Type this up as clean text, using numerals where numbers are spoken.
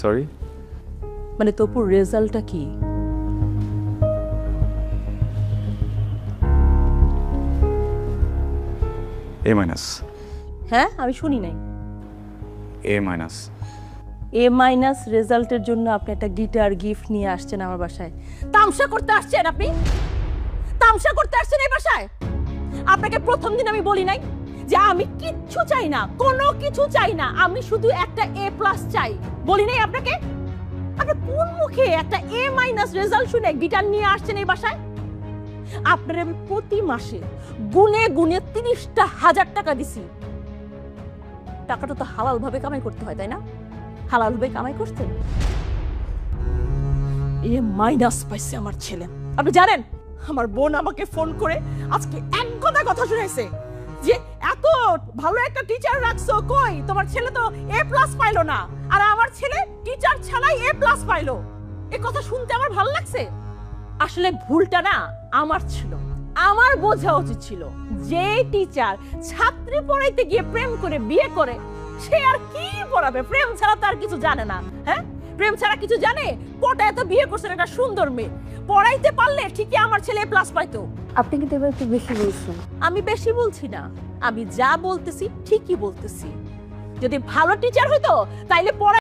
Sorry? মানে তপুর রেজাল্টটা কি? এ মাইনাস। হ্যাঁ, আমি শুনি নাই। এ মাইনাস। এ মাইনাস রেজাল্টের জন্য আপনি একটা গিটার গিফট নিয়ে আসছেন আমার বাসায়। তামসা করতে আসছেন আপনি? তামসা করতে আসছেন এই বাসায়? আপনাকে প্রথম দিন আমি বলি নাই যে আমি কিচ্ছু চাই না, কোনো কিছু চাই না, আমি শুধু একটা এ প্লাস চাই? বলি নাই আপনাকে? আপনি কোন মুখে একটা এ মাইনাস রেজাল্ট শুনে গিটার নিয়ে আসছেন এই বাসায়? আপনার আমি প্রতি মাসে গুনে গুনে 30,000 টাকা দিছি। টাকাটা তো হালাল ভাবে কামাই করতে হয়, তাই না? হালাল ভাবে কামাই করছেন। এ মাইনাস পাইছে আমার ছেলে। আপনি জানেন আমার বোন আমাকে ফোন করে আজকে এক কথা শুনাইছে যে এত ভালো একটা টিচার রাখছো, কই তোমার ছেলে তো এ প্লাস পাইলো না, আর আমার ছেলে টিচার ছাড়াই এ প্লাস পাইলো। এই কথা শুনতে আমার ভালো লাগছে। আসলে ভুলটা না আমার ছিল, আমার বোঝা উচিত ছিল যে টিচার ছাত্রী পড়াইতে গিয়ে প্রেম করে বিয়ে করে সে আর কি পড়াবে? প্রেম ছাড়া তো আর কিছু জানে না। হ্যাঁ, প্রেম ছাড়া কিছু জানে? পটায় তো বিয়ে করছেন একটা সুন্দর মেয়ে, পড়াইতে পারলে ঠিকই আমার ছেলে প্লাস পাইতো। আপনি কিন্তু এবার একটু বেশি বলছেন। আমি বেশি বলছি না, আমি যা বলতেছি ঠিকই বলতেছি। যদি ভালো টিচার হইতো তাইলে পড়া